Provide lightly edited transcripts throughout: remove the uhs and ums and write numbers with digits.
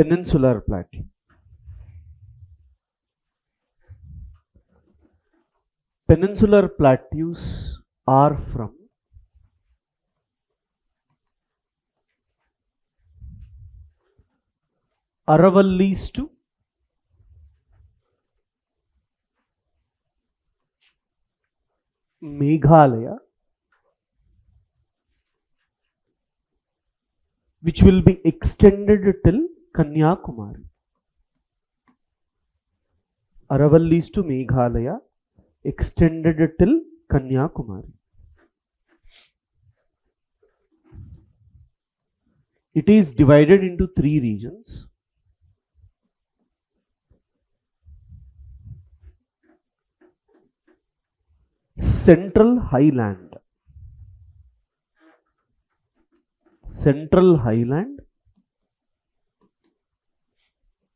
Peninsular plateau. Peninsular plateaus are from Aravallis to Meghalaya, which will be extended till Kanyakumari. Aravallis to Meghalaya, extended till Kanyakumari. It is divided into three regions. Central Highland,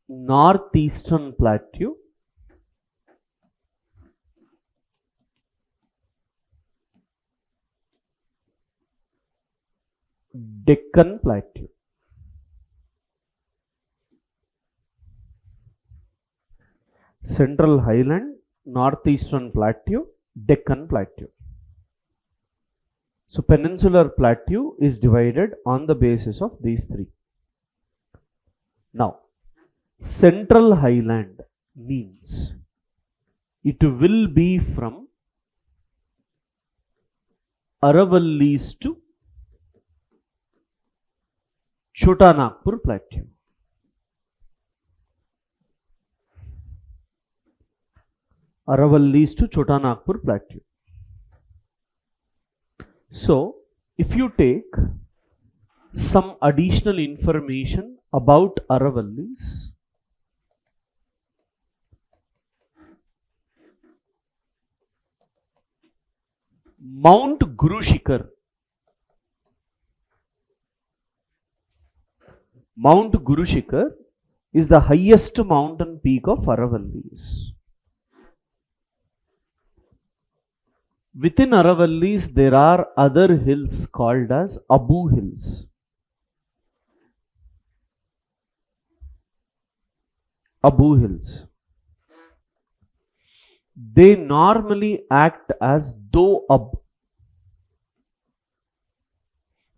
Northeastern Plateau, Deccan Plateau. Central Highland, Northeastern Plateau, Deccan Plateau. So Peninsular Plateau is divided on the basis of these three. Now, Central Highland means it will be from Aravallis to Chota Nagpur Plateau. Aravallis to Chota Nagpur Plateau. So, if you take some additional information about Aravallis, Mount Guru Shikhar. Mount Guru Shikhar is the highest mountain peak of Aravallis. Within Aravallis, there are other hills called as Abu Hills. Abu Hills. They normally act as Doab.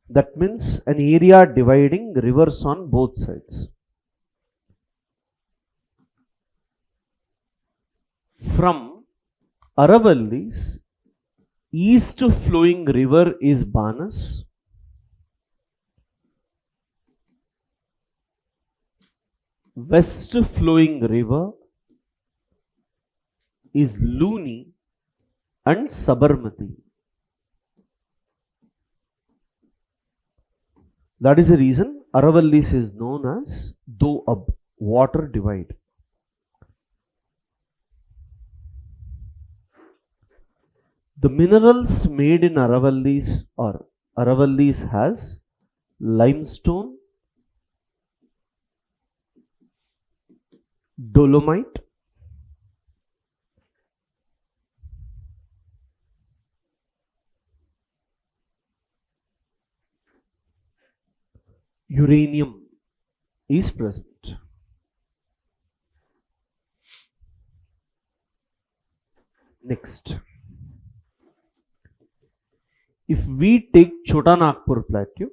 That means an area dividing rivers on both sides. From Aravallis, east flowing river is Banas. West flowing river is Luni and Sabarmati. That is the reason Aravallis is known as Doab, water divide. The minerals made in Aravallis or Aravallis has limestone, dolomite, uranium is present. Next, if we take Chota Nagpur Plateau,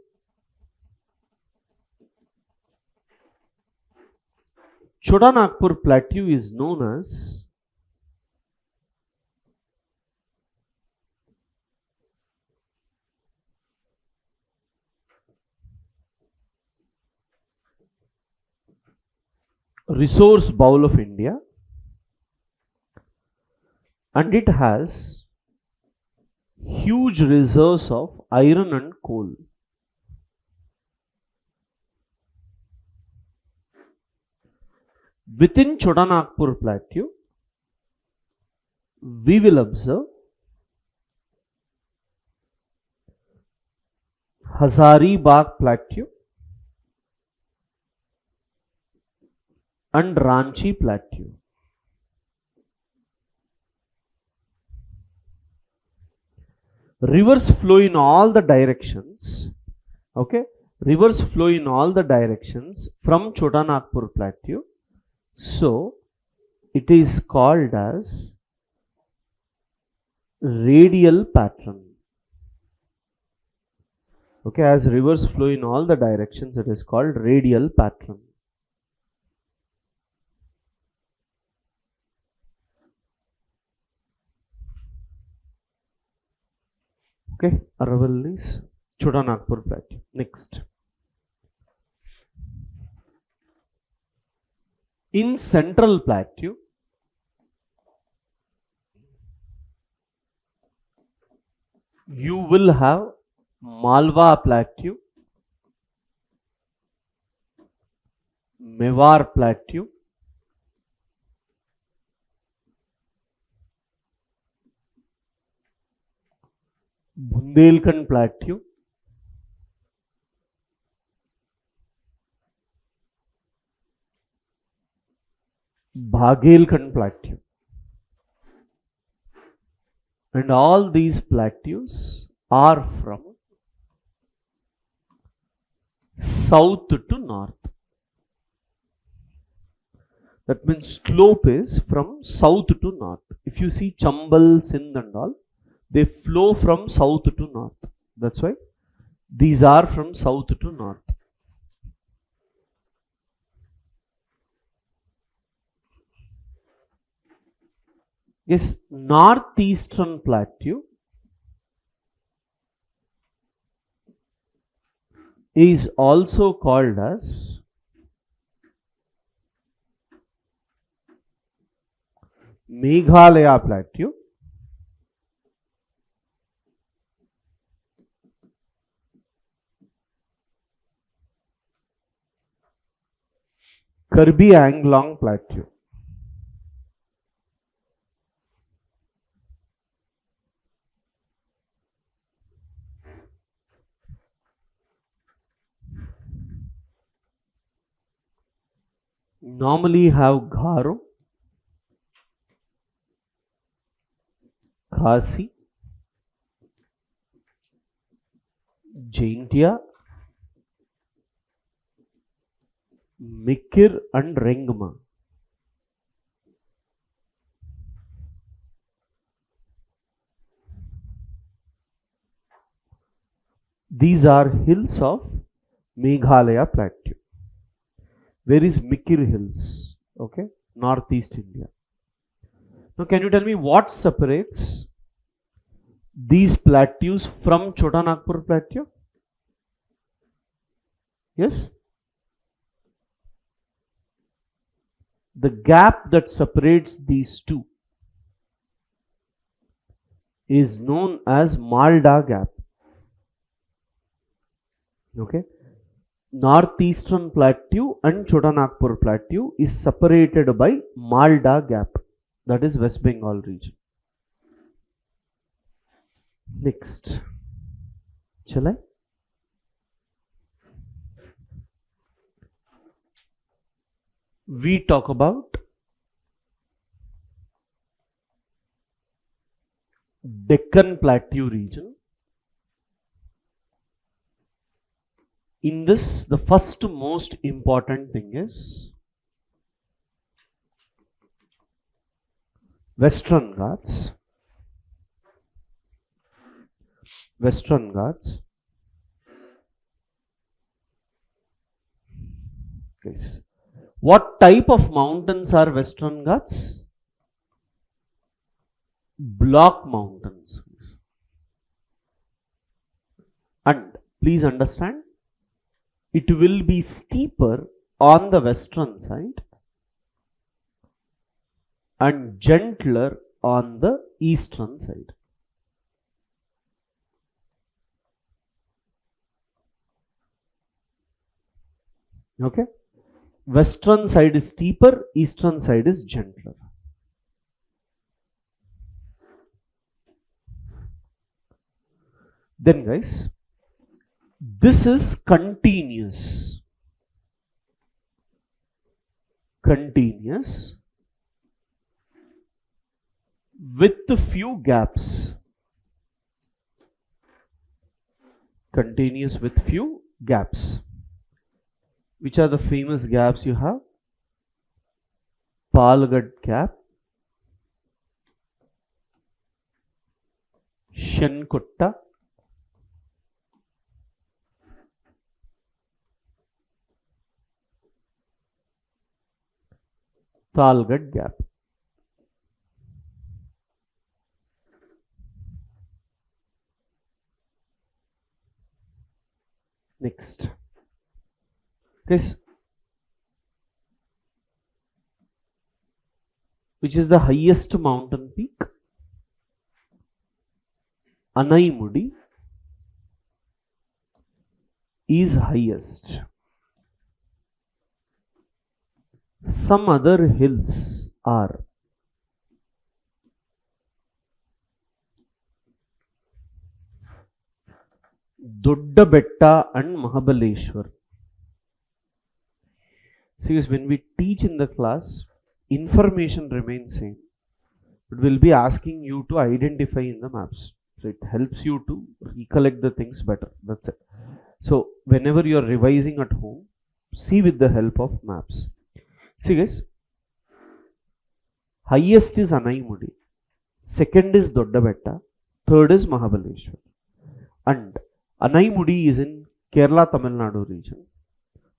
Chota Nagpur Plateau is known as resource bowl of India, and it has huge reserves of iron and coal. Within Chota Nagpur Plateau, we will observe Hazaribagh Plateau and Ranchi Plateau. Rivers flow in all the directions. Okay, Rivers flow in all the directions from Chota Nagpur plateau. So it is called as radial pattern. Okay, as rivers flow in all the directions, it is called radial pattern. Okay, Aravalli is Chota Nagpur plateau. Next. In central plateau, you will have Malwa plateau, Mewar plateau, Bundelkhand plateau, Baghelkhand plateau, and all these plateaus are from south to north. That means slope is from south to north. If you see Chambal, Sindh and all, they flow from south to north. That's why these are from south to north. Yes, northeastern plateau is also called as Meghalaya plateau, Karbi Anglong plateau. Normally have Garo, Khasi, Jaintia, Mikir and Rengma. These are hills of Meghalaya plateau. Where is Mikir Hills? Okay, northeast India. Now, can you tell me what separates these plateaus from Chota Nagpur plateau? Yes? The gap that separates these two is known as Malda gap. Okay? Northeastern plateau and Chota Nagpur plateau is separated by Malda gap, that is West Bengal region. Next, shall I? We talk about Deccan Plateau region. In this, the first most important thing is Western Ghats. Western Ghats. Yes. What type of mountains are Western Ghats? Block mountains. And please understand, it will be steeper on the western side and gentler on the eastern side. Okay? Western side is steeper, eastern side is gentler. Then guys, this is continuous. Continuous with few gaps. Continuous with few gaps. Which are the famous gaps you have? Palgad gap, Shankutta, Talgad gap. Next, this, which is the highest mountain peak? Anaimudi is highest. Some other hills are Doddabetta and Mahabaleshwar. See, when we teach in the class, information remains same, but we'll be asking you to identify in the maps. So it helps you to recollect the things better. That's it. So whenever you are revising at home, see with the help of maps. See guys, highest is Anaimudi, second is Doddabetta, third is Mahabaleshwar. And Anaimudi is in Kerala, Tamil Nadu region.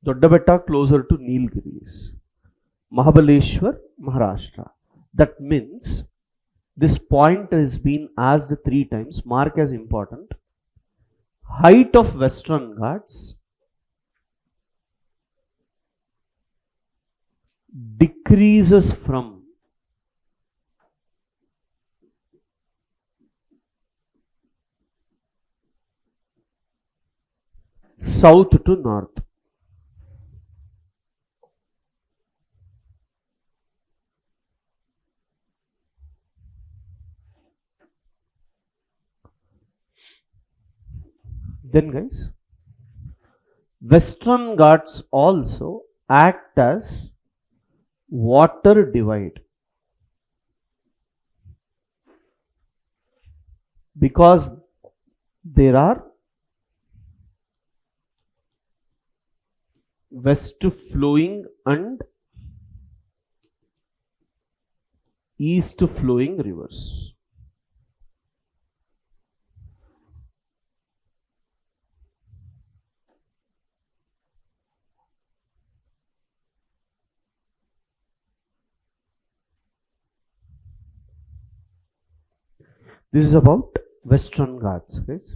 Doddabetta closer to Nilgiris. Mahabaleshwar, Maharashtra. That means this point has been asked 3 times. Mark as important. Height of Western Ghats decreases from south to north. Then guys, Western Ghats also act as water divide, because there are west flowing and east flowing rivers. This is about Western Ghats, guys.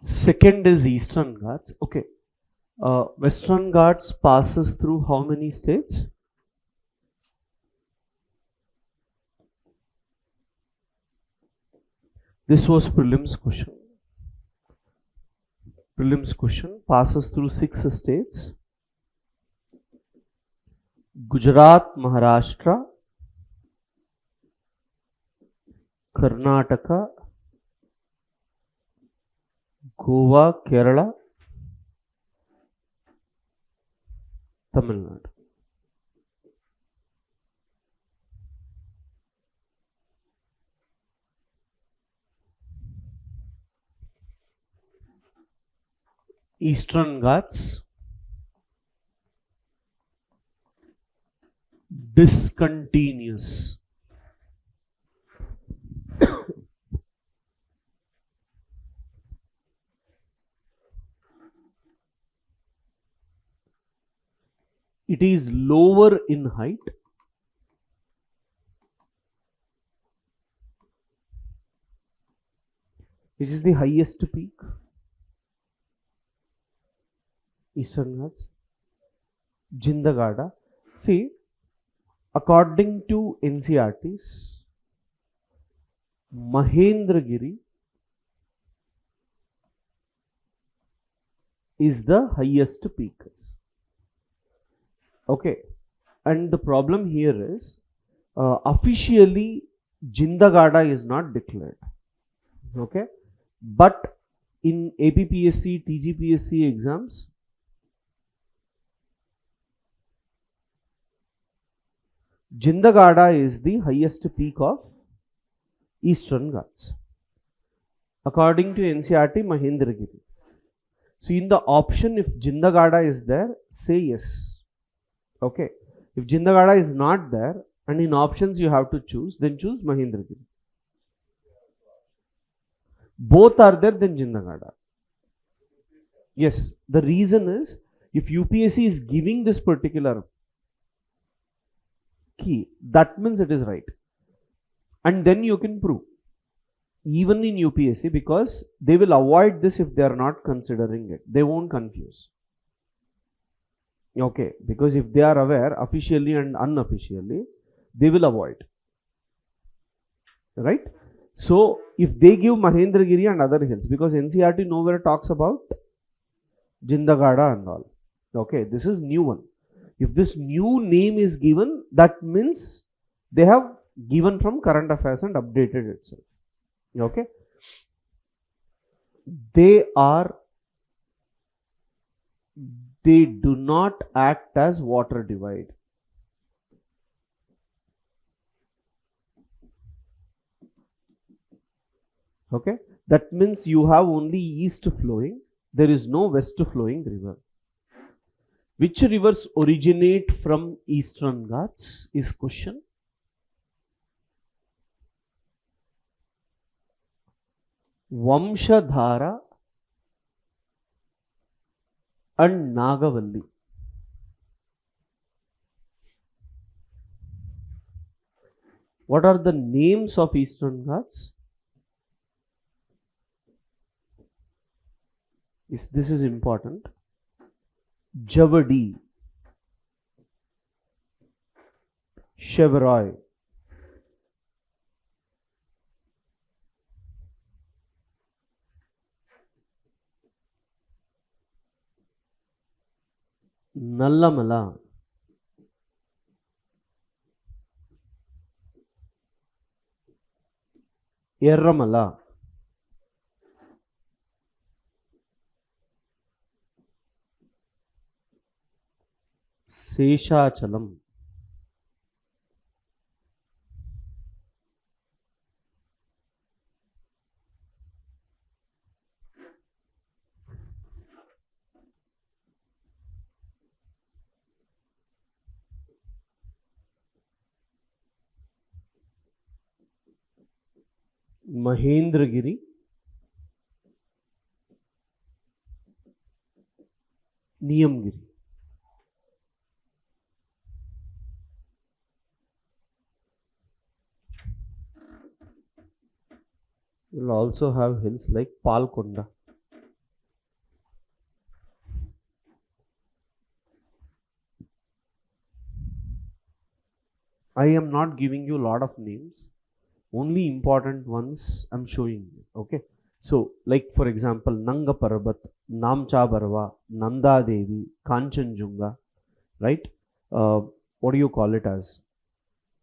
Second is Eastern Ghats. Okay. Western Ghats passes through how many states? This was prelims question. Prelims question passes through 6 states. Gujarat, Maharashtra, Karnataka, Goa, Kerala, Tamil Nadu. Eastern Ghats discontinuous. It is lower in height, which is the highest peak. Eastern Ghats, Jindagada. See, according to NCRTs, Mahendragiri is the highest peak. Okay, and the problem here is officially Jindagada is not declared. Okay, but in APPSC, TGPSC exams, Jindagada is the highest peak of Eastern Ghats. According to NCERT, Mahendragiri. So in the option, if Jindagada is there, say yes. Okay. If Jindagada is not there, and in options you have to choose, then choose Mahendragiri. Both are there, then Jindagada. Yes. The reason is, if UPSC is giving this particular key, that means it is right. And then you can prove. Even in UPSC, because they will avoid this if they are not considering it. They won't confuse. Okay, because if they are aware officially and unofficially, they will avoid. Right? So, if they give Mahendragiri and other hills, because NCERT nowhere talks about Jindagada and all. Okay, this is new one. If this new name is given, that means they have given from current affairs and updated itself. Okay, they do not act as water divide. Okay, that means you have only east flowing, there is no west flowing river. Which rivers originate from Eastern Ghats is question. Vamshadhara and Nagavalli. What are the names of Eastern Ghats? This is important. Javadi, Chevroy, Nallamala, Erramala, Seshachalam, Mahendragiri, Niyamgiri. You will also have hills like Palkonda. I am not giving you a lot of names, only important ones I am showing you. Okay, so like for example, Nanga Parbat, Namcha Barwa, Nanda Devi, Kanchenjunga, right? What do you call it as?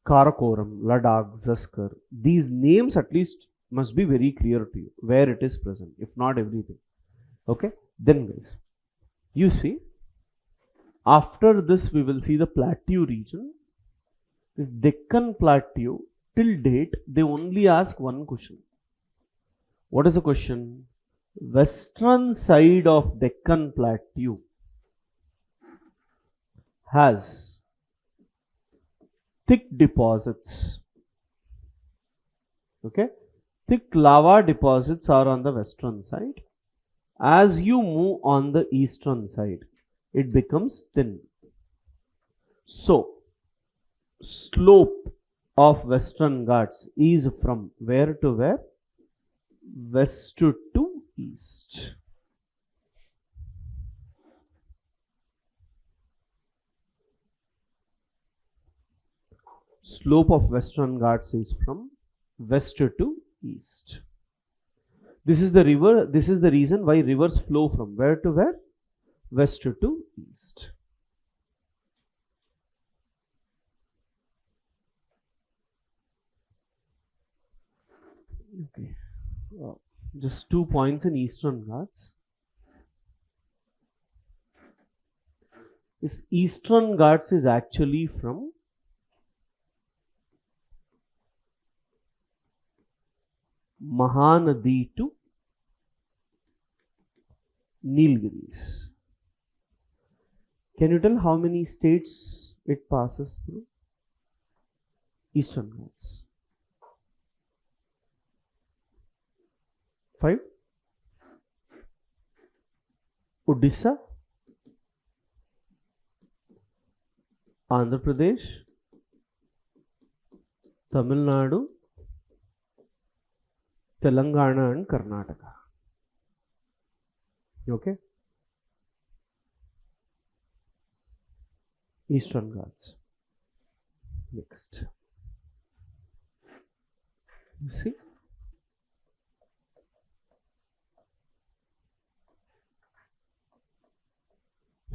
Karakoram, Ladakh, Zaskar. These names at least must be very clear to you where it is present, if not everything. Okay, then guys, you see, after this we will see the plateau region. This Deccan Plateau, till date, they only ask one question. What is the question? Western side of Deccan Plateau has thick deposits. Okay, thick lava deposits are on the western side. As you move on the eastern side, it becomes thin. So, slope of Western Ghats is from where to where? West to east. Slope of Western Ghats is from west to east. This is the river. This is the reason why rivers flow from where to where? West to east. Okay, just 2 points in Eastern Ghats. This Eastern Ghats is actually from Mahanadi to Nilgiris. Can you tell how many states it passes through? Eastern Ghats. 5. Odisha, Andhra Pradesh, Tamil Nadu, Telangana and Karnataka. Okay? Eastern Ghats. Next. You see?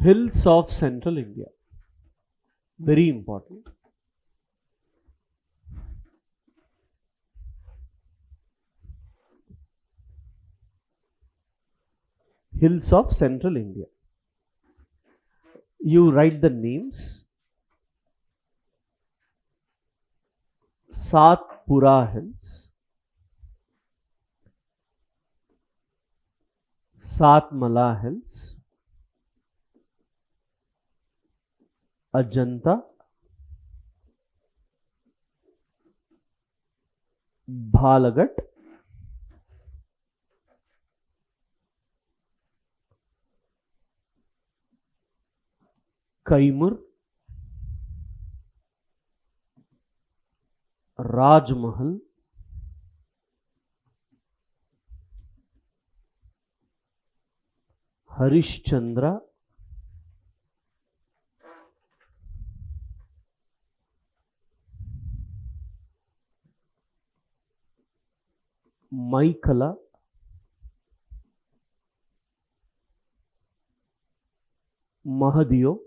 Hills of Central India. Very important. Hills of Central India. You write the names. Satpura Hills, Satmala Hills, Ajanta, Bhalagat, Kaimur, Rajmahal, Harishchandra, Maikala, Mahadio,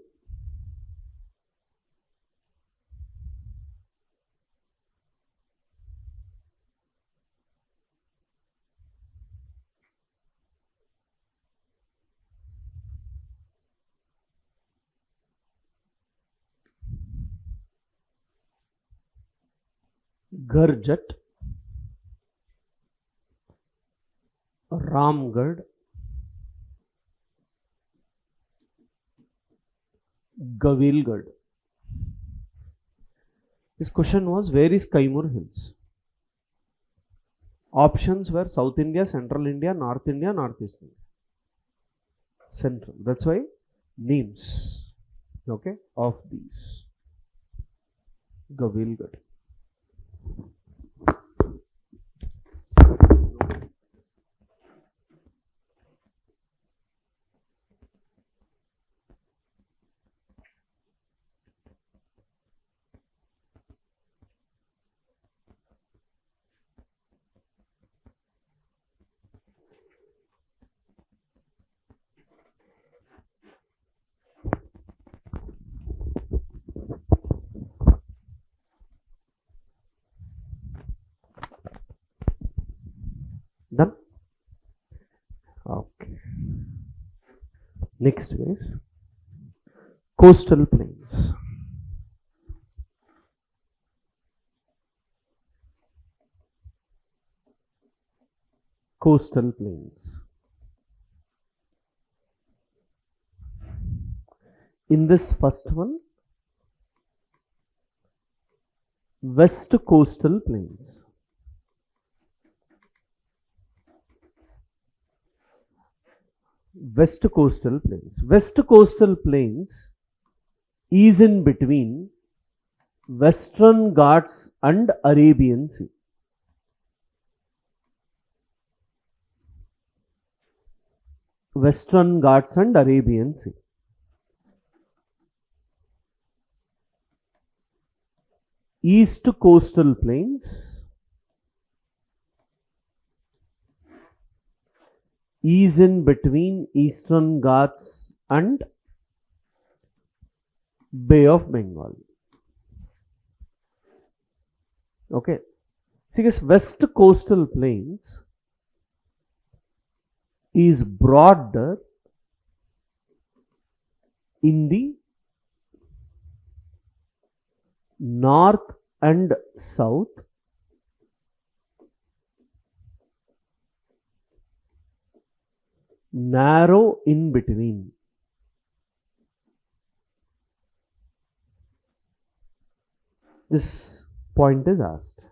Garjat, Ramgarh, Gavilgarh. This question was, where is Kaimur Hills? Options were South India, Central India, North India, Northeast India. Central. That's why names, okay, of these. Gavilgarh. Done? Okay. Next is coastal plains. Coastal plains. In this first one, West Coastal Plains. West Coastal Plains. West Coastal Plains is in between Western Ghats and Arabian Sea. Western Ghats and Arabian Sea. East Coastal Plains is in between Eastern Ghats and Bay of Bengal. Okay. See, this West Coastal Plains is broader in the north and south narrow in between. This point is asked.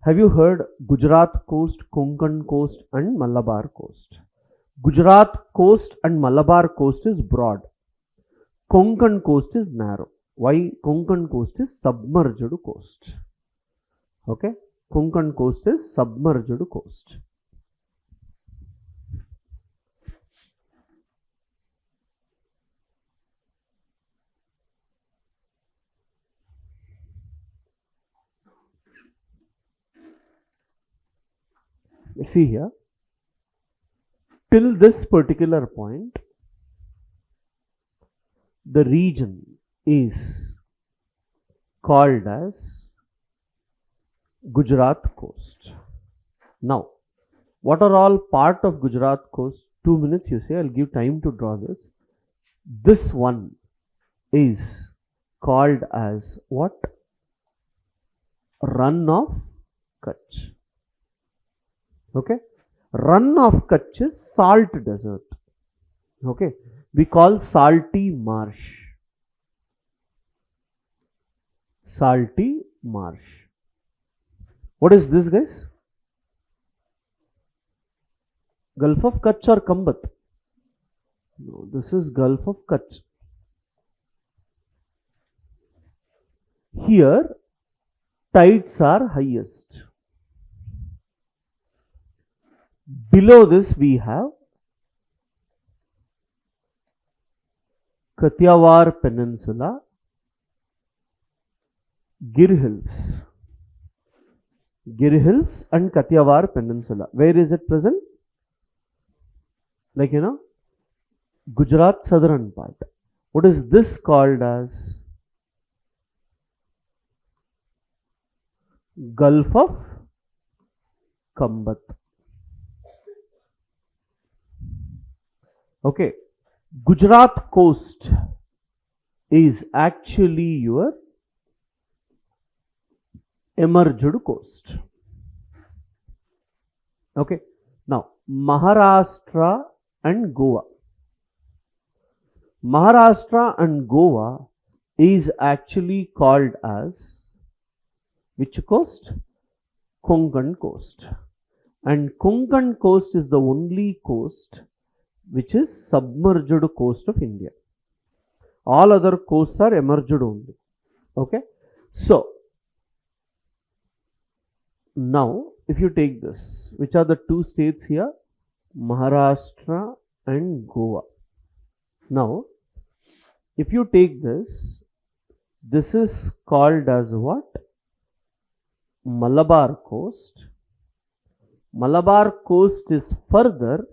Have you heard Gujarat coast, Konkan coast and Malabar coast? Gujarat coast and Malabar coast is broad. Konkan coast is narrow. Why? Konkan coast is submerged coast. Okay? Konkan coast is submerged coast. See here, till this particular point, the region is called as Gujarat coast. Now, what are all part of Gujarat coast? 2 minutes you say, I'll give time to draw this. This one is called as what? Run of Kutch. Okay, Run of Kutch is salt desert. Okay, we call salty marsh. Salty marsh. What is this, guys? Gulf of Kutch or Kambat? No, this is Gulf of Kutch. Here, tides are highest. Below this we have Kathiawar Peninsula, Gir Hills and Kathiawar Peninsula. Where is it present? Like, Gujarat southern part. What is this called as? Gulf of Kambat. Okay, Gujarat coast is actually your emerged coast. Okay, now Maharashtra and Goa. Maharashtra and Goa is actually called as which coast? Konkan coast. And Konkan coast is the only coast which is submerged coast of India. All other coasts are emerged only. Okay. So, now if you take this, which are the two states here? Maharashtra and Goa. Now, if you take this, this is called as what? Malabar coast. Malabar coast is further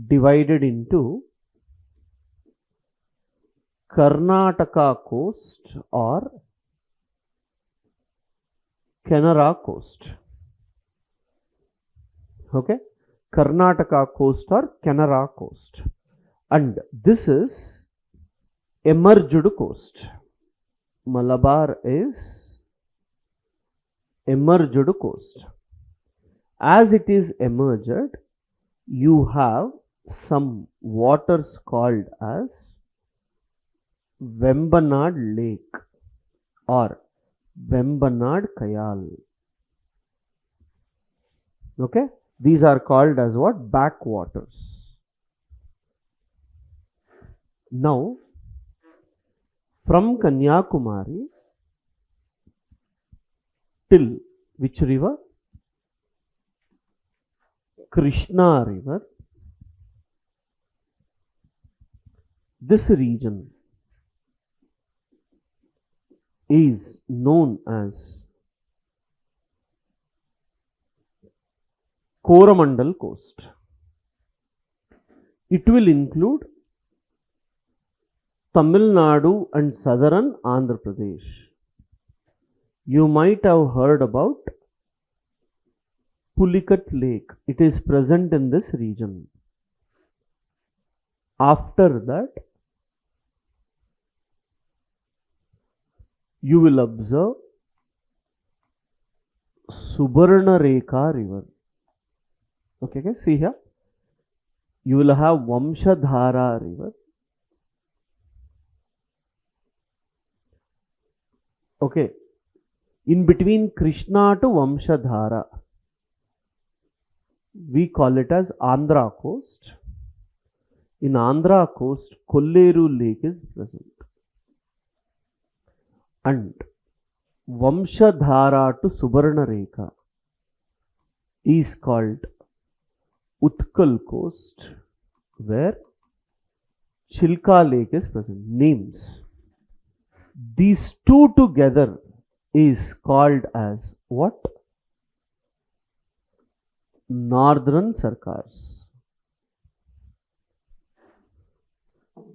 divided into Karnataka coast or Canara coast. Okay, Karnataka coast or Canara coast, and this is emerged coast. Malabar is emerged coast. As it is emerged, you have some waters called as Vembanad Lake or Vembanad Kayal. Okay, these are called as what? Backwaters. Now, from Kanyakumari till which river? Krishna river. This region is known as Coromandel coast. It will include Tamil Nadu and southern Andhra Pradesh. You might have heard about Pulicat Lake. It is present in this region. After that, you will observe Subarna Rekha river. Okay, see here. You will have Vamshadhara river. Okay. In between Krishna to Vamshadhara, we call it as Andhra coast. In Andhra coast, Kolleru lake is present. And Vamshadhara to Subarnarekha is called Utkal coast, where Chilka lake is present. Names. These two together is called as what? Northern Sarkars.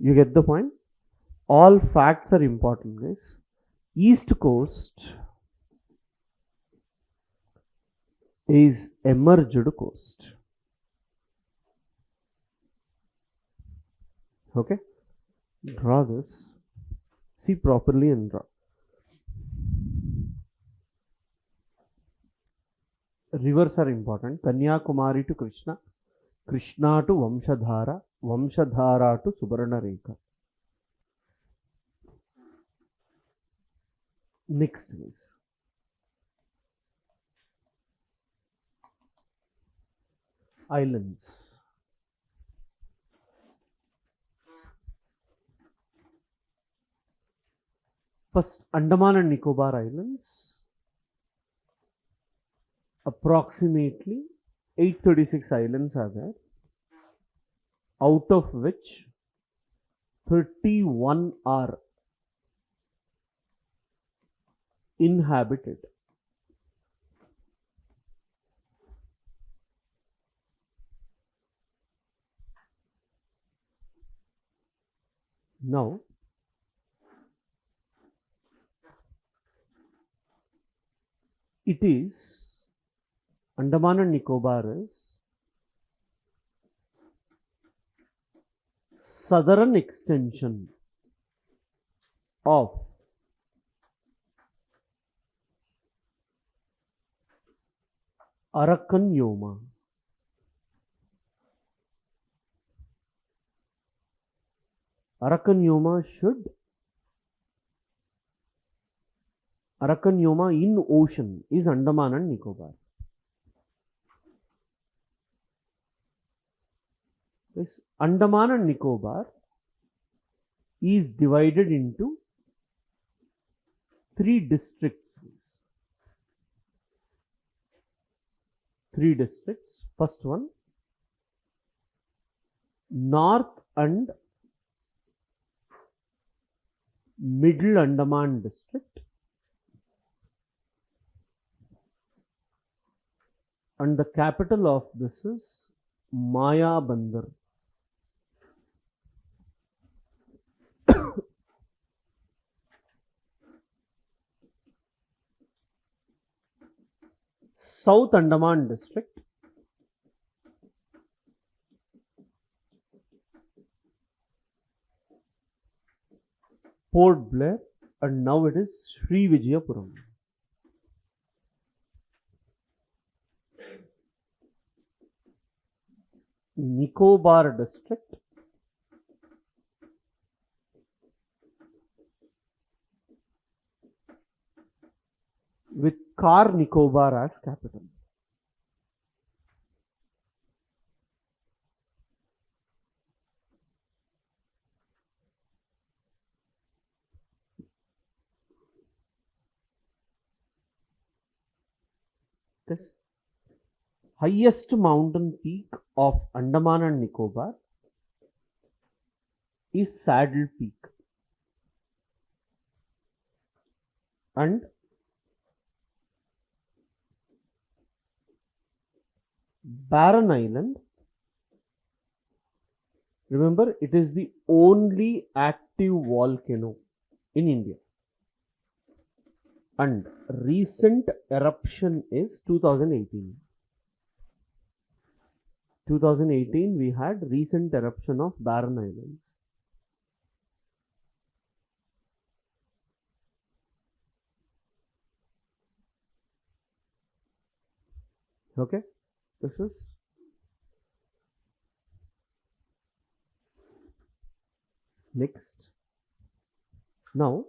You get the point? All facts are important, guys. East coast is emerged coast. Okay? Draw this. See properly and draw. Rivers are important. Kanyakumari to Krishna, Krishna to Vamshadhara, Vamshadhara to Subarnarekha. Next is islands. First, Andaman and Nicobar Islands. Approximately 836 islands are there, out of which 31 are inhabited. Now, it is Andaman and Nicobar is southern extension of Arakanyoma. Arakanyoma in ocean is Andaman and Nicobar. This Andaman and Nicobar is divided into 3 districts. 3 districts. First one, North and Middle Andaman district, and the capital of this is Mayabandar. South Andaman district, Port Blair, and now it is Sri Vijayapuram. Nicobar district, with Car Nicobar as capital. This highest mountain peak of Andaman and Nicobar is Saddle Peak, and Barren Island, remember, it is the only active volcano in India, and recent eruption is 2018. 2018 we had recent eruption of Barren Islands. Okay, this is Next. Now,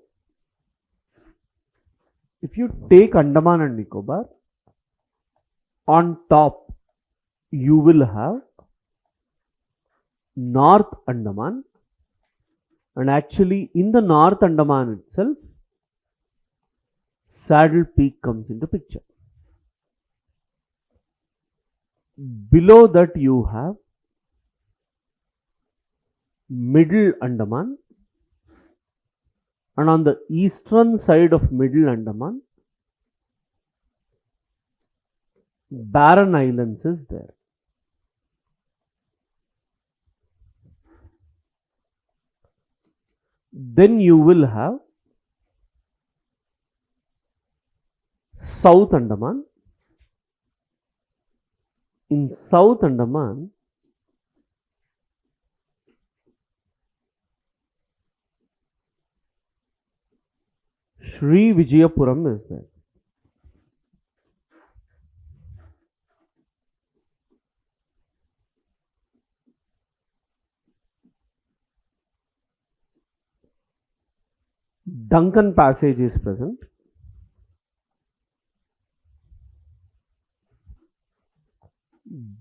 if you take Andaman and Nicobar, on top you will have North Andaman, and actually in the North Andaman itself, Saddle Peak comes into picture. Below that you have Middle Andaman, and on the eastern side of Middle Andaman, Barren Islands is there. Then you will have South Andaman. In South Andaman, Sri Vijayapuram is there. Duncan Passage is present.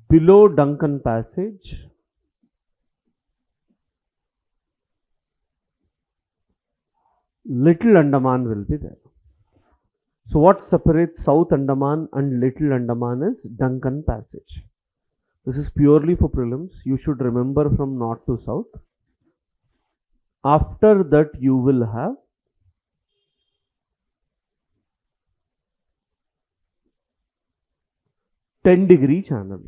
Below Duncan Passage, Little Andaman will be there. So what separates South Andaman and Little Andaman is Duncan Passage. This is purely for prelims. You should remember from north to south. After that you will have "10-degree channel.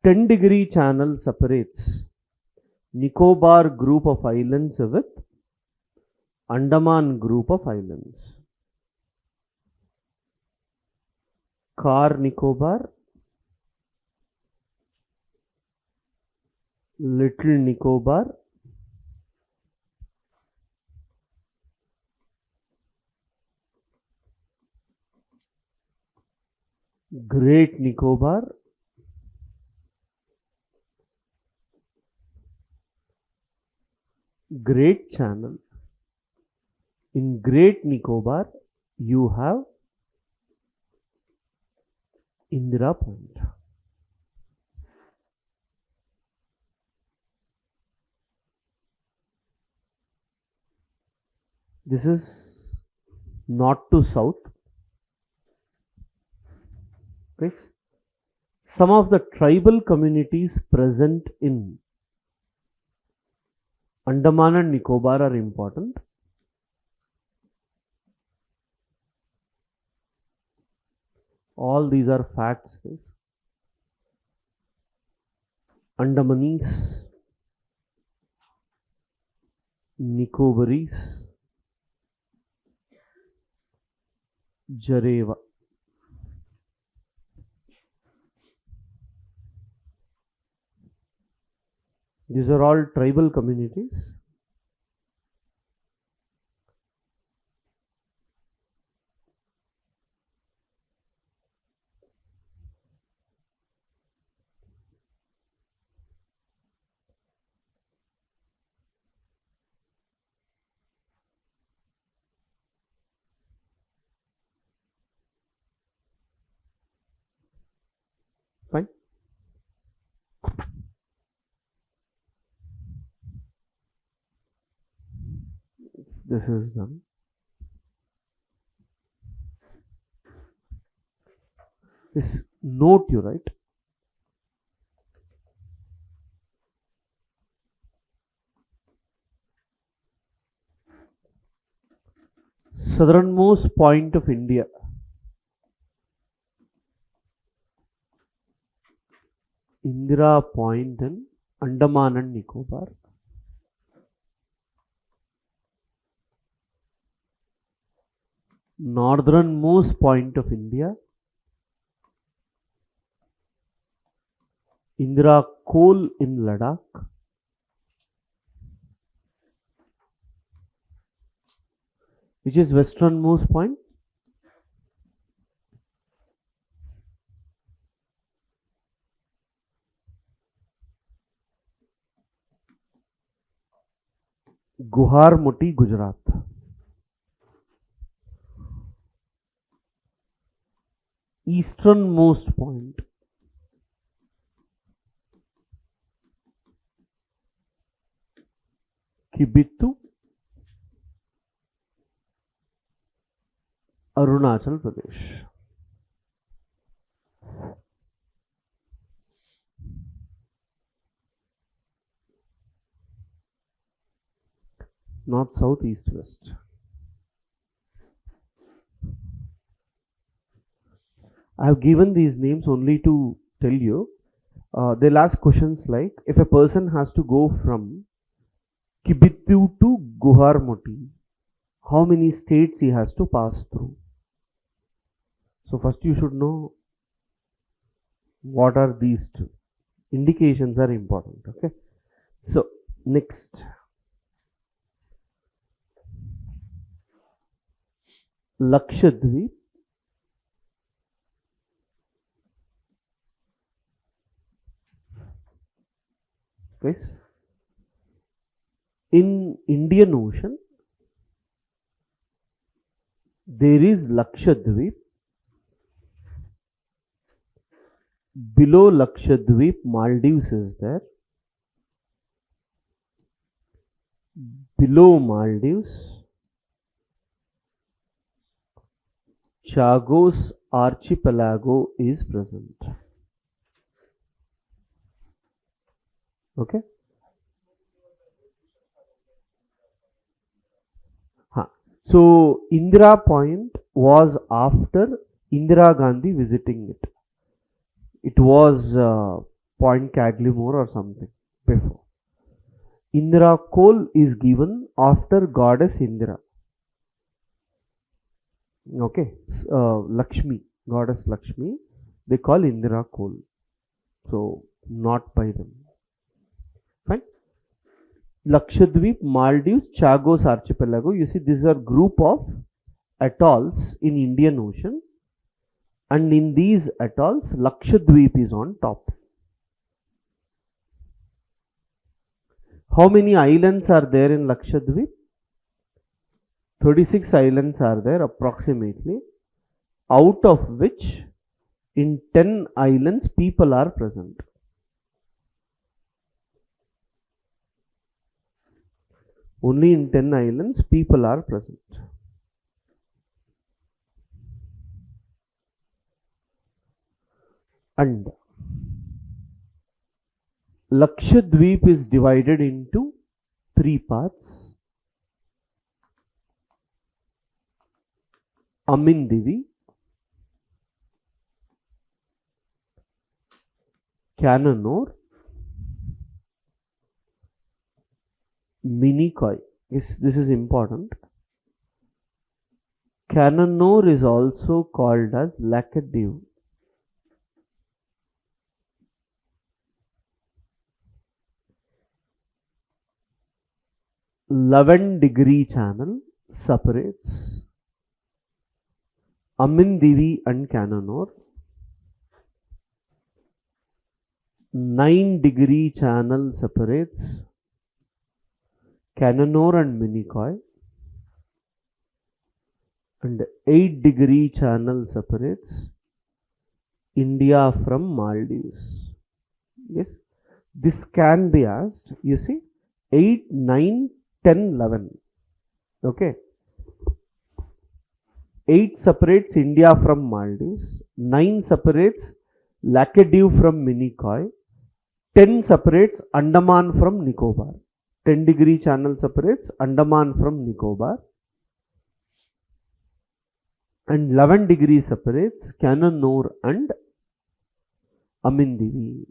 10-degree channel separates Nicobar group of islands with Andaman group of islands. Car Nicobar, Little Nicobar, Great Nicobar, Great Channel. In Great Nicobar, you have Indira Point. This is north to south. Guys, some of the tribal communities present in Andaman and Nicobar are important. All these are facts. Guys. Andamanese, Nicobarese, Jareva. These are all tribal communities. Fine. This is done. This note you write. Southernmost point of India. Indira Point in Andaman and Nicobar. Northernmost point of India, Indira Coal in Ladakh. Which is westernmost point? Guharmoti, Gujarat. Easternmost point. Kibittu, Arunachal Pradesh. North, south, east, west. I have given these names only to tell you. They'll ask questions like, if a person has to go from Kibittu to Guharmoti, how many states he has to pass through? So first you should know what are these two. Indications are important. Okay. So next, Lakshadweep. Guys, in Indian Ocean, there is Lakshadweep. Below Lakshadweep, Maldives is there. Below Maldives, Chagos archipelago is present. Okay. So Indira Point was after Indira Gandhi visiting it. It was Point Caglimore or something before. Indira Col is given after goddess Indira. Okay, Lakshmi, goddess Lakshmi, they call Indira Col. So not by them. Fine. Lakshadweep, Maldives, Chagos archipelago. You see, these are group of atolls in Indian Ocean, and in these atolls, Lakshadweep is on top. How many islands are there in Lakshadweep? 36 islands are there approximately, out of which in 10 islands people are present. Only in 10 islands people are present. And Lakshadweep is divided into 3 parts. Amindivi, Cananore, Minicoy. This is important. Cananore is also called as Laccadive. -11° channel separates Amindivi and Cananore. 9° channel separates Cananore and Minicoy, and 8° channel separates India from Maldives. Yes, this can be asked. You see, 8, 9, 10, 11. Okay. 8 separates India from Maldives, 9 separates Laccadive from Minicoy, 10 separates Andaman from Nicobar. 10° channel separates Andaman from Nicobar, and 11° separates Cananore and Amindivi.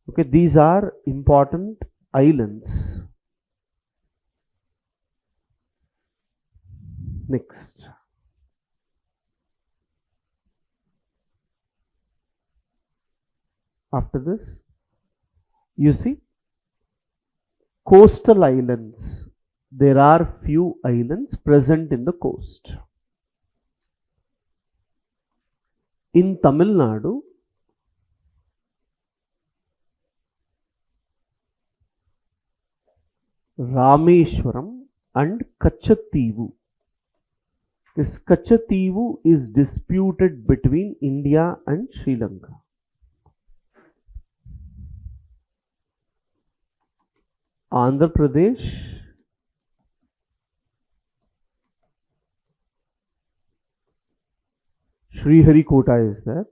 Okay, these are important islands. Next, after this, you see, coastal islands. There are few islands present in the coast. In Tamil Nadu, Rameshwaram and Kachativu. This Kachativu is disputed between India and Sri Lanka. Andhra Pradesh, Sriharikota is there.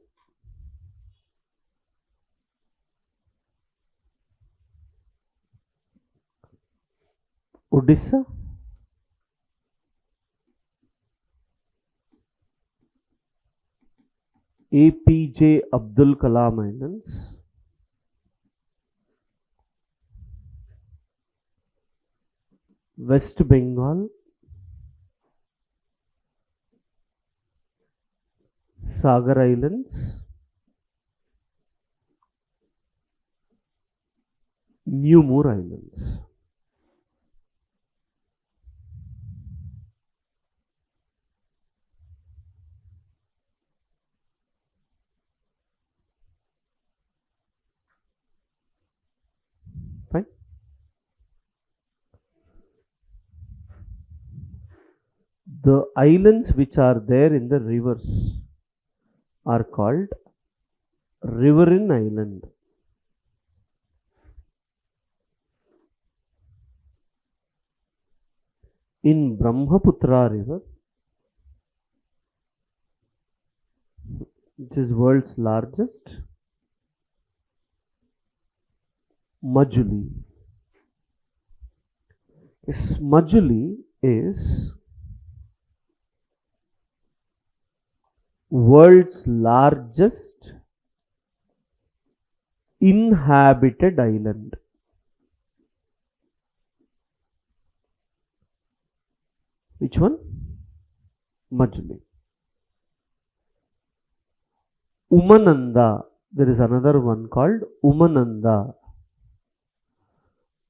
Odisha, APJ Abdul Kalam Islands. West Bengal, Sagar Islands, New Moor Islands. Fine. The islands which are there in the rivers are called riverine island. In Brahmaputra river, which is world's largest, Majuli. Yes, Majuli is world's largest inhabited island. Which one? Majuli. Umananda, there is another one called Umananda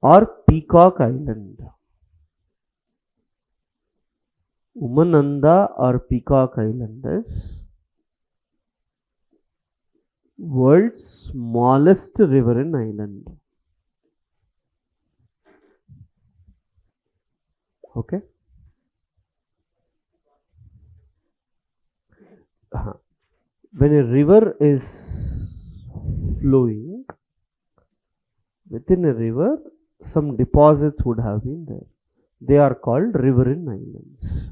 or Peacock Island. Umananda or Peacock Island is world's smallest riverine island. Okay. When a river is flowing, within a river some deposits would have been there. They are called riverine islands.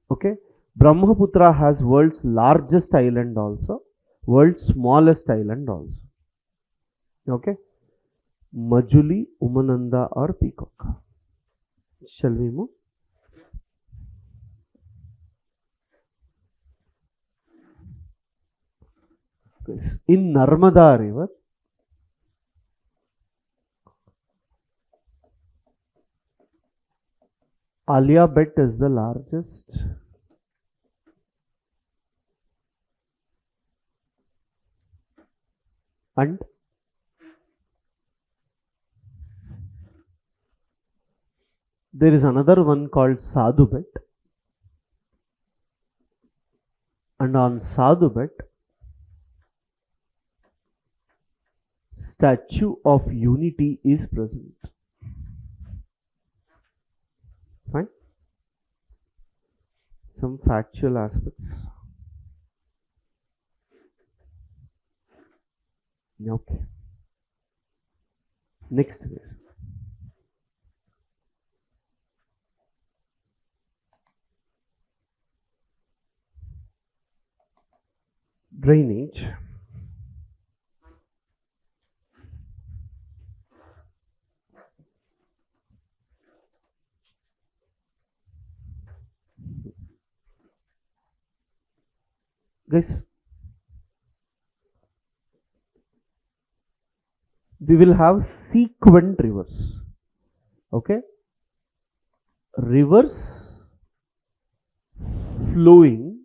Okay. Brahmaputra has world's largest island also, world's smallest island also. Okay. Majuli, Umananda or Peacock. Shall we move? In Narmada river, Alia Bet is the largest. And there is another one called Sadhu Bet. And on Sadhu Bet, Statue of Unity is present. Fine. Some factual aspects. Okay. Next is drainage. Guys, we will have sequent rivers. Okay, rivers flowing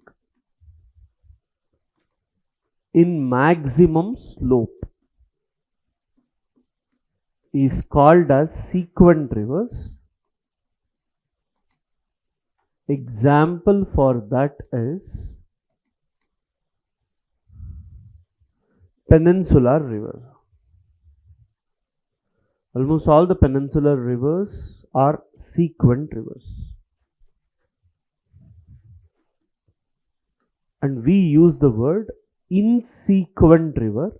in maximum slope is called as sequent rivers. Example for that is Peninsular River. Almost all the peninsular rivers are sequent rivers. And we use the word insequent river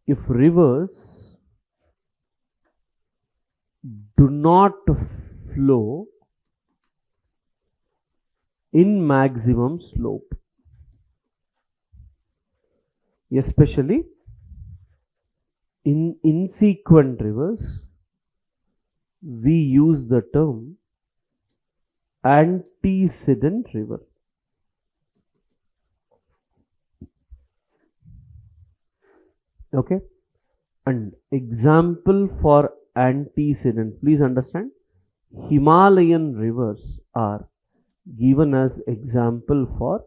if rivers do not flow in maximum slope, especially in insequent rivers. We use the term antecedent river. Okay, and example for antecedent, please understand, Himalayan rivers are given as example for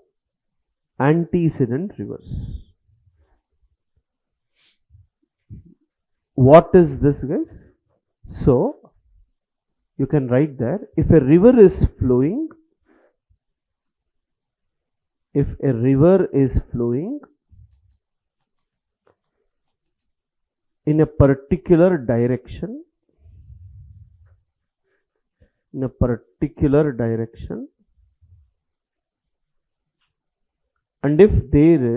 antecedent rivers. What is this, guys? So you can write there, if a river is flowing in a particular direction, and if there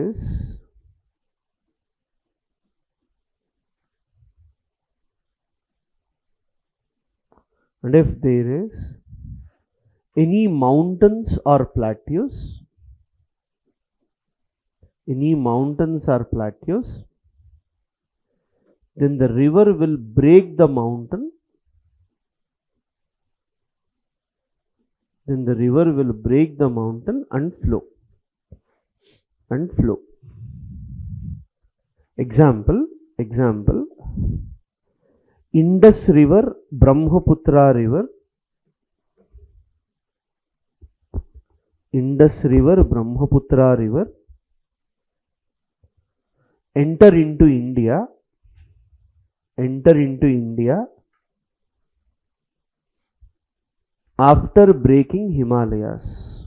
is any mountains or plateaus, then the river will break the mountain, and flow. Example, Indus river, Brahmaputra river, enter into India after breaking Himalayas.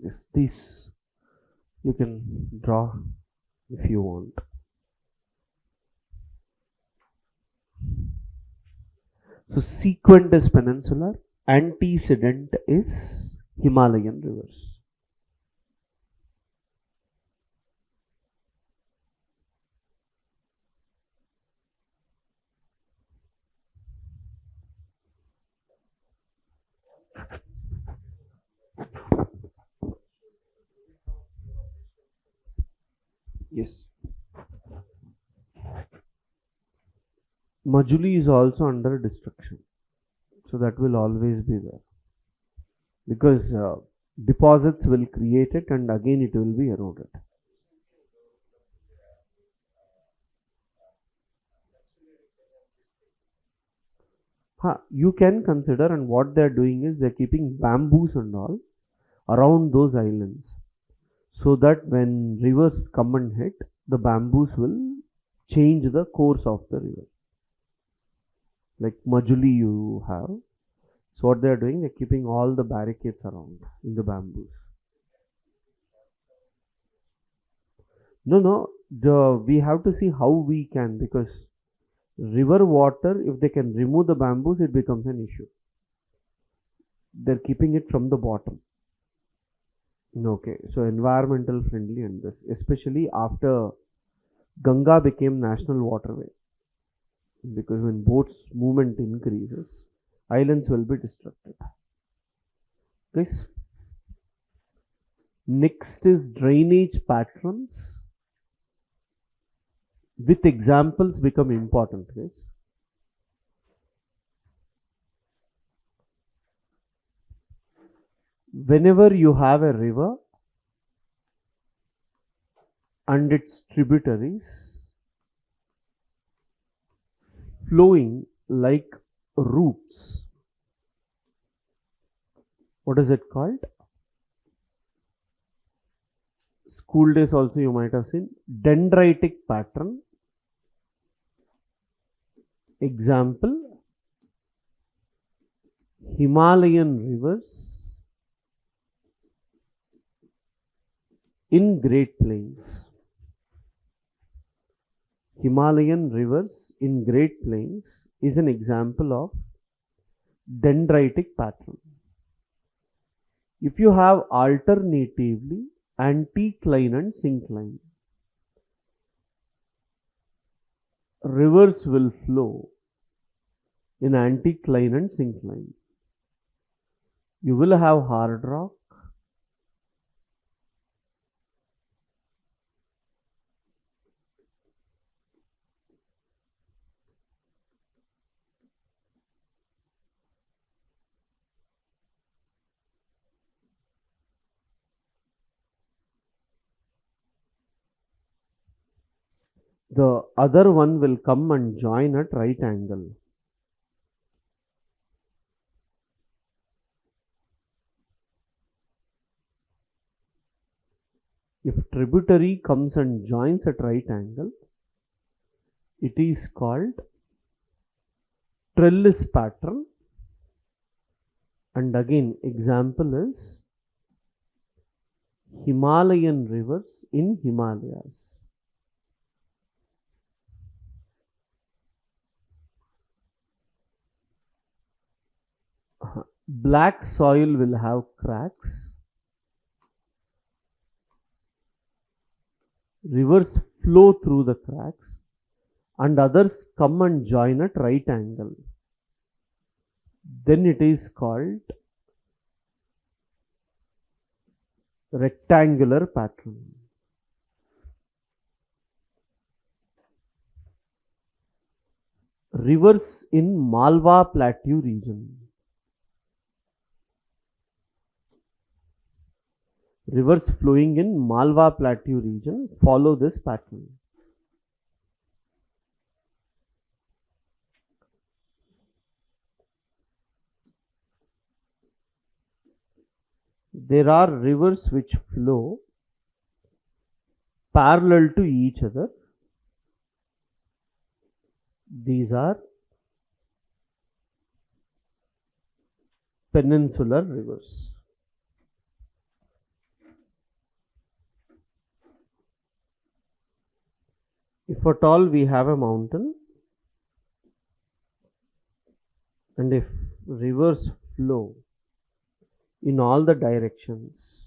Is this you can draw if you want. So sequent is peninsular, antecedent is Himalayan rivers. Yes. Majuli is also under destruction, so that will always be there, because deposits will create it and again it will be eroded. You can consider, and what they are doing is they are keeping bamboos and all around those islands, so that when rivers come and hit, the bamboos will change the course of the river. Like Majuli you have. So what they are doing, they are keeping all the barricades around in the bamboos. No, we have to see how we can, because river water, if they can remove the bamboos, it becomes an issue. They're keeping it from the bottom. Okay, so environmental friendly, and this, especially after Ganga became national waterway, because when boats movement increases, islands will be disrupted. Guys, next is drainage patterns. With examples become important, guys. Whenever you have a river and its tributaries flowing like roots, what is it called? School days also you might have seen dendritic pattern. Example, Himalayan rivers in Great Plains. Himalayan rivers in Great Plains is an example of dendritic pattern. If you have alternatively anticline and syncline, rivers will flow in anticline and syncline. You will have hard rock, the other one will come and join at right angle. If tributary comes and joins at right angle, it is called trellis pattern. And again, example is Himalayan rivers in Himalayas. Black soil will have cracks. Rivers flow through the cracks and others come and join at right angle. Then it is called rectangular pattern. Rivers in Malwa Plateau region. Rivers flowing in Malwa Plateau region follow this pattern. There are rivers which flow parallel to each other. These are peninsular rivers. If at all we have a mountain and if rivers flow in all the directions,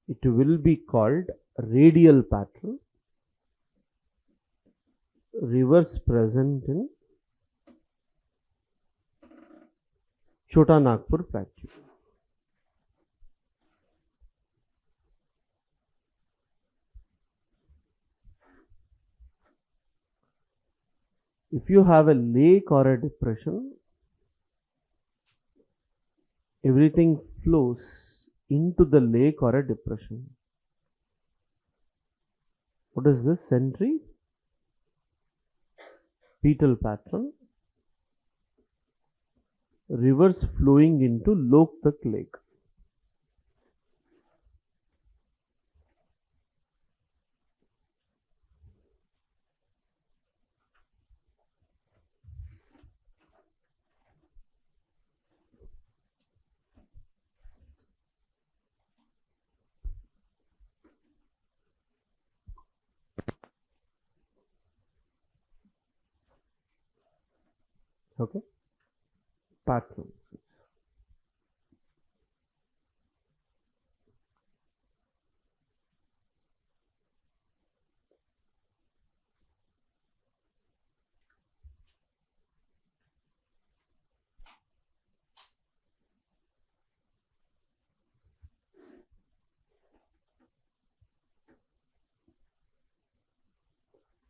it will be called radial pattern. Rivers present in Chota Nagpur Plateau. If you have a lake or a depression, everything flows into the lake or a depression. What is this? Century? Petal pattern. Rivers flowing into Loktak Lake. Okay, patterns.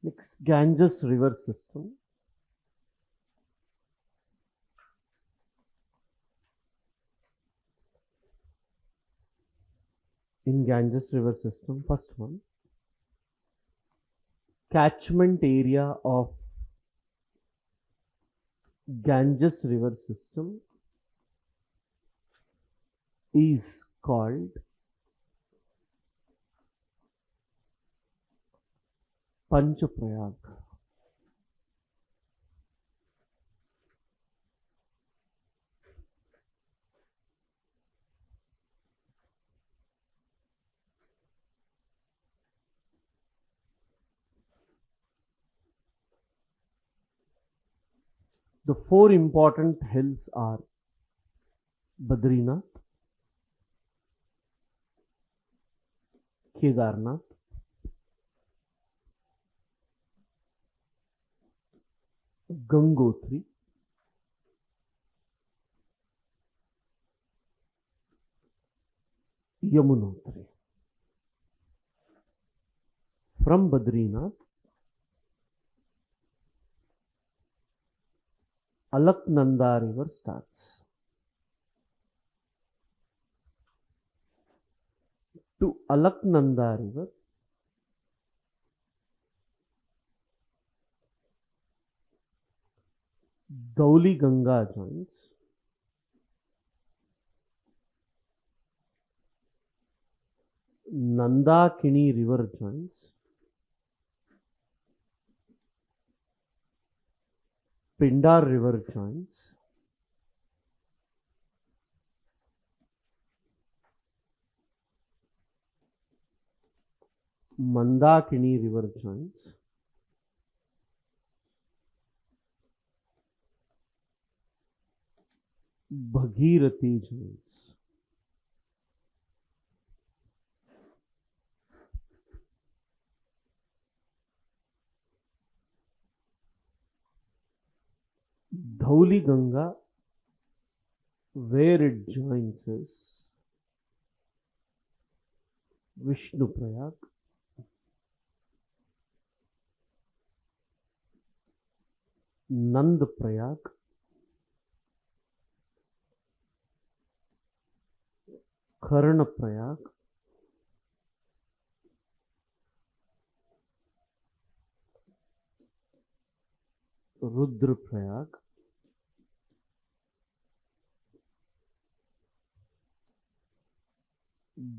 Next, Ganges river system. In Ganges river system, first one, catchment area of Ganges river system is called Panchaprayag. The four important hills are Badrinath, Kedarnath, Gangotri, Yamunotri. From Badrinath, Alaknanda river starts. To Alaknanda river, Dhauli Ganga joins. Nandakini river joins. Pindar river joins. Mandakini river joins. Bhagirathi joins. Dhauli Ganga, where it joins is Vishnu Prayag, Nand Prayag, Karna Prayag, Rudra Prayag,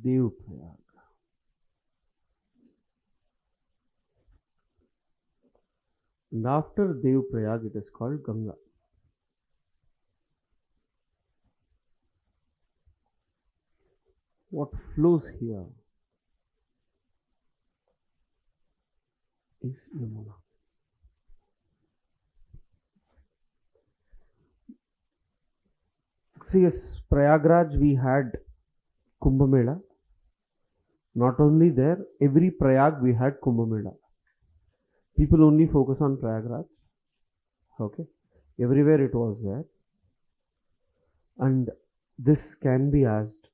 Dev Prayag. And after Dev Prayag, it is called Ganga. What flows here is Yamuna. See, yes, Prayagraj we had Kumbh Mela. Not only there, every Prayag we had Kumbh Mela. People only focus on Prayagraj. Okay. Everywhere it was there. And this can be asked.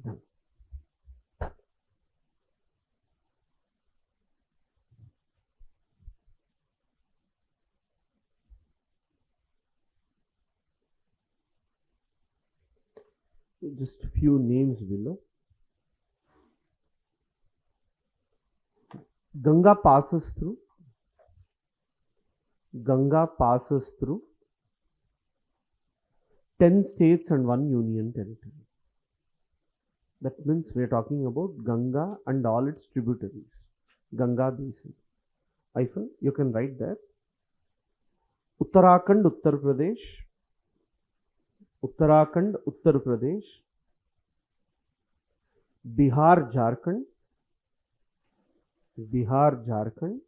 Done. Just a few names below. Ganga passes through. Ganga passes through 10 states and 1 union territory. That means we are talking about Ganga and all its tributaries. Ganga basin. Hyphen, you can write there. Uttarakhand, Uttar Pradesh. Uttarakhand, Uttar Pradesh. Bihar, Jharkhand. Bihar, Jharkhand.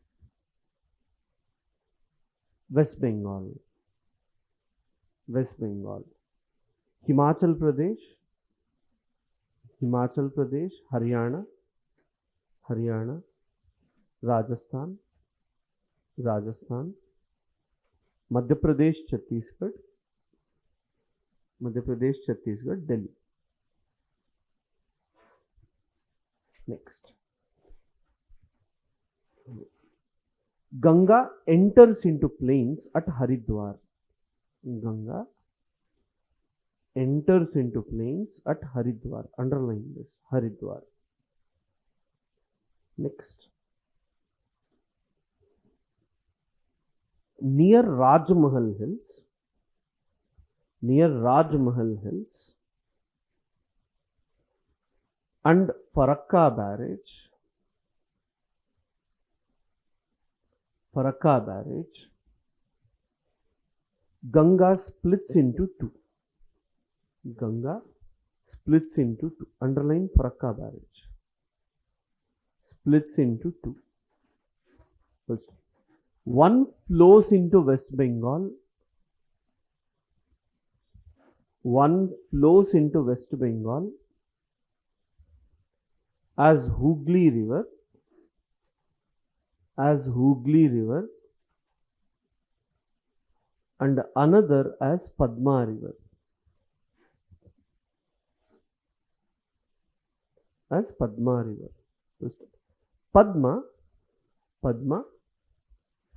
West Bengal. West Bengal. Himachal Pradesh. Himachal Pradesh. Haryana. Haryana. Rajasthan. Rajasthan. Madhya Pradesh, Chhattisgarh. Madhya Pradesh, Chhattisgarh, Delhi. Next. Ganga enters into plains at Haridwar. Ganga enters into plains at Haridwar. Underline this. Haridwar. Next. Near Rajmahal Hills. Near Rajmahal Hills and Farakka Barrage. Farakka Barrage. Ganga splits into two. Ganga splits into two. Underline Farakka Barrage. Splits into two. First, one flows into West Bengal. One flows into West Bengal as Hooghly River. As Hooghly River. And another as Padma River. As Padma River. Padma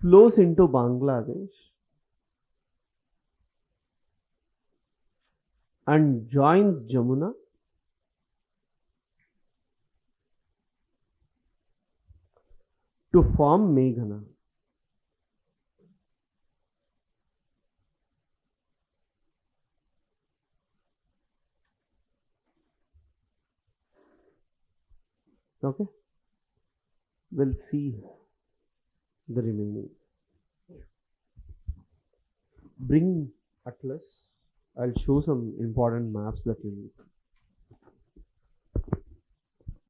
flows into Bangladesh and joins Jamuna to form Meghna. Okay, we'll see the remaining. Bring atlas. I'll show some important maps that you need.